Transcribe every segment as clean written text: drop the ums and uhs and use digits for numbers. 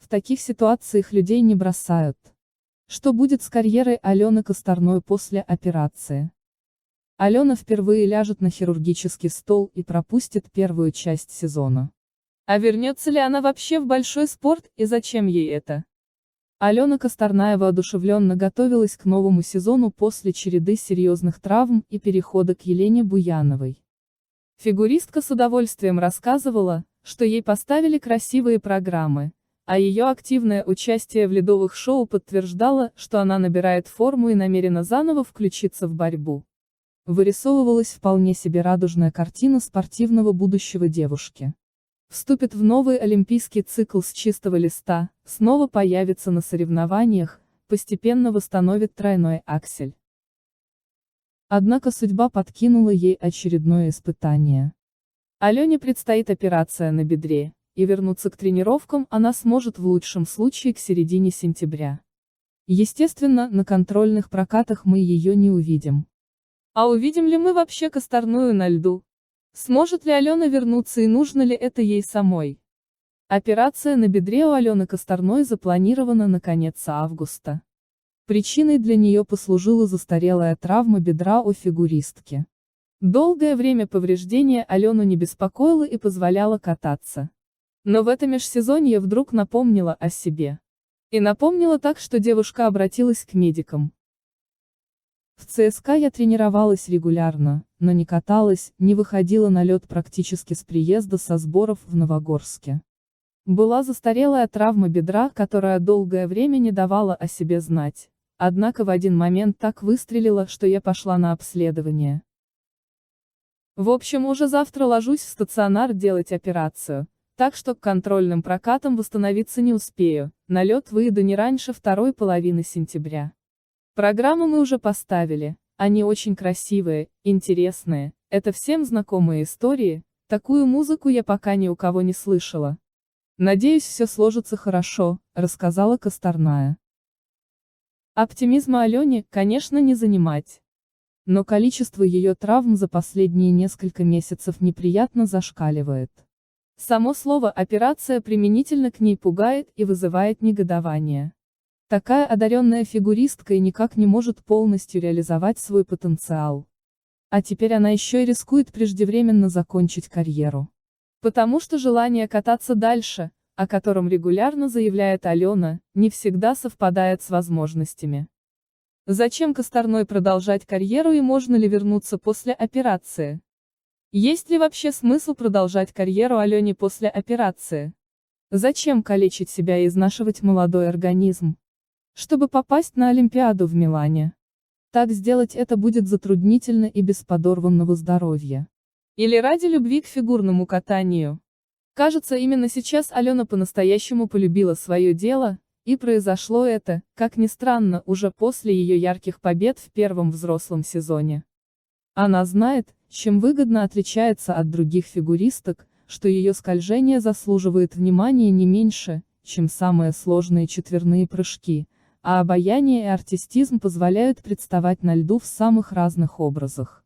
В таких ситуациях людей не бросают. Что будет с карьерой Алены Косторной после операции? Алена впервые ляжет на хирургический стол и пропустит первую часть сезона. А вернется ли она вообще в большой спорт, и зачем ей это? Алена Косторная воодушевленно готовилась к новому сезону после череды серьезных травм и перехода к Елене Буяновой. Фигуристка с удовольствием рассказывала, что ей поставили красивые программы, а ее активное участие в ледовых шоу подтверждало, что она набирает форму и намерена заново включиться в борьбу. Вырисовывалась вполне себе радужная картина спортивного будущего девушки. Вступит в новый олимпийский цикл с чистого листа, снова появится на соревнованиях, постепенно восстановит тройной аксель. Однако судьба подкинула ей очередное испытание. Алене предстоит операция на бедре, и вернуться к тренировкам она сможет в лучшем случае к середине сентября. Естественно, на контрольных прокатах мы ее не увидим. А увидим ли мы вообще Косторную на льду? Сможет ли Алена вернуться и нужно ли это ей самой? Операция на бедре у Алены Косторной запланирована на конец августа. Причиной для нее послужила застарелая травма бедра у фигуристки. Долгое время повреждение Алену не беспокоило и позволяло кататься. Но в это межсезонье вдруг напомнила о себе. И напомнила так, что девушка обратилась к медикам. В ЦСКА я тренировалась регулярно, но не каталась, не выходила на лед практически с приезда со сборов в Новогорске. Была застарелая травма бедра, которая долгое время не давала о себе знать. Однако в один момент так выстрелила, что я пошла на обследование. В общем, уже завтра ложусь в стационар делать операцию, так что к контрольным прокатам восстановиться не успею, на лед выйду не раньше второй половины сентября. Программы мы уже поставили, они очень красивые, интересные, это всем знакомые истории, такую музыку я пока ни у кого не слышала. Надеюсь, все сложится хорошо, рассказала Косторная. Оптимизма Алене, конечно, не занимать. Но количество ее травм за последние несколько месяцев неприятно зашкаливает. Само слово «операция» применительно к ней пугает и вызывает негодование. Такая одаренная фигуристка и никак не может полностью реализовать свой потенциал. А теперь она еще и рискует преждевременно закончить карьеру. Потому что желание кататься дальше, о котором регулярно заявляет Алена, не всегда совпадает с возможностями. Зачем Косторной продолжать карьеру и можно ли вернуться после операции? Есть ли вообще смысл продолжать карьеру Алене после операции? Зачем калечить себя и изнашивать молодой организм? Чтобы попасть на Олимпиаду в Милане. Так сделать это будет затруднительно и без подорванного здоровья. Или ради любви к фигурному катанию. Кажется, именно сейчас Алена по-настоящему полюбила свое дело, и произошло это, как ни странно, уже после ее ярких побед в первом взрослом сезоне. Она знает, чем выгодно отличается от других фигуристок, что ее скольжение заслуживает внимания не меньше, чем самые сложные четверные прыжки, а обаяние и артистизм позволяют представать на льду в самых разных образах.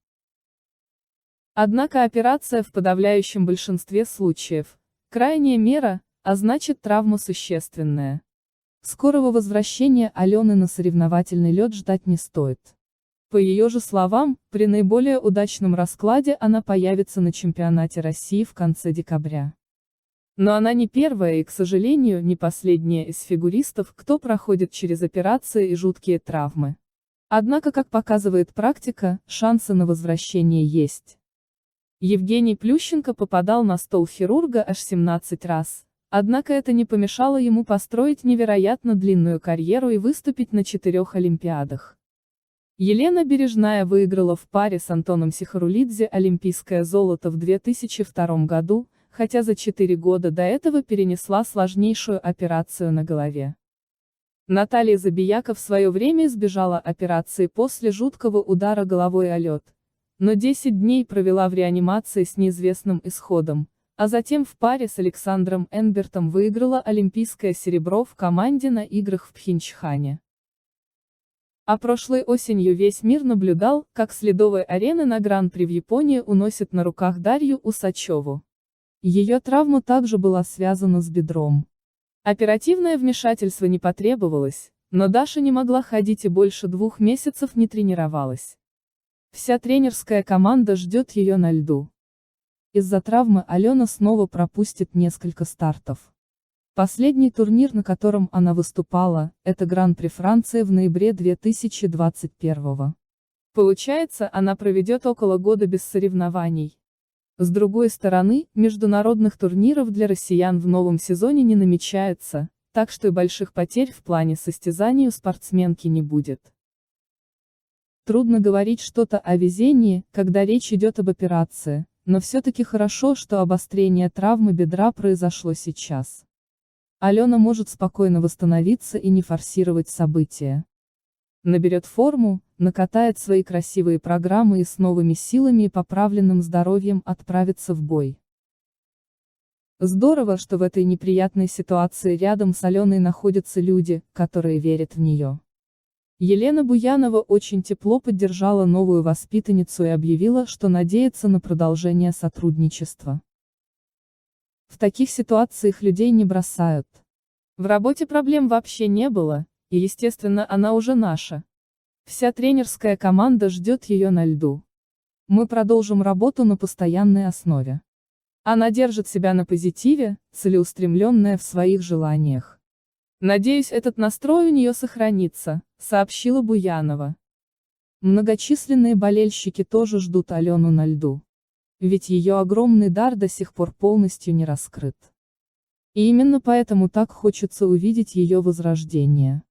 Однако операция в подавляющем большинстве случаев – крайняя мера, а значит травма существенная. Скорого возвращения Алены на соревновательный лед ждать не стоит. По ее же словам, при наиболее удачном раскладе она появится на чемпионате России в конце декабря. Но она не первая и, к сожалению, не последняя из фигуристов, кто проходит через операции и жуткие травмы. Однако, как показывает практика, шансы на возвращение есть. Евгений Плющенко попадал на стол хирурга аж 17 раз. Однако это не помешало ему построить невероятно длинную карьеру и выступить на 4 Олимпиадах. Елена Бережная выиграла в паре с Антоном Сихарулидзе олимпийское золото в 2002 году, хотя за 4 года до этого перенесла сложнейшую операцию на голове. Наталья Забияка в свое время избежала операции после жуткого удара головой о лед, но 10 дней провела в реанимации с неизвестным исходом, а затем в паре с Александром Энбертом выиграла олимпийское серебро в команде на играх в Пхенчхане. А прошлой осенью весь мир наблюдал, как с ледовой арены на Гран-при в Японии уносят на руках Дарью Усачеву. Ее травма также была связана с бедром. Оперативное вмешательство не потребовалось, но Даша не могла ходить и больше 2 месяцев не тренировалась. Вся тренерская команда ждет ее на льду. Из-за травмы Алена снова пропустит несколько стартов. Последний турнир, на котором она выступала, это Гран-при Франции в ноябре 2021. Получается, она проведет около года без соревнований. С другой стороны, международных турниров для россиян в новом сезоне не намечается, так что и больших потерь в плане состязаний у спортсменки не будет. Трудно говорить что-то о везении, когда речь идет об операции, но все-таки хорошо, что обострение травмы бедра произошло сейчас. Алена может спокойно восстановиться и не форсировать события. Наберет форму, накатает свои красивые программы и с новыми силами и поправленным здоровьем отправится в бой. Здорово, что в этой неприятной ситуации рядом с Аленой находятся люди, которые верят в нее. Елена Буянова очень тепло поддержала новую воспитанницу и объявила, что надеется на продолжение сотрудничества. В таких ситуациях людей не бросают. В работе проблем вообще не было, и естественно она уже наша. Вся тренерская команда ждет ее на льду. Мы продолжим работу на постоянной основе. Она держит себя на позитиве, целеустремленная в своих желаниях. Надеюсь, этот настрой у нее сохранится, сообщила Буянова. Многочисленные болельщики тоже ждут Алену на льду. Ведь ее огромный дар до сих пор полностью не раскрыт. И именно поэтому так хочется увидеть ее возрождение.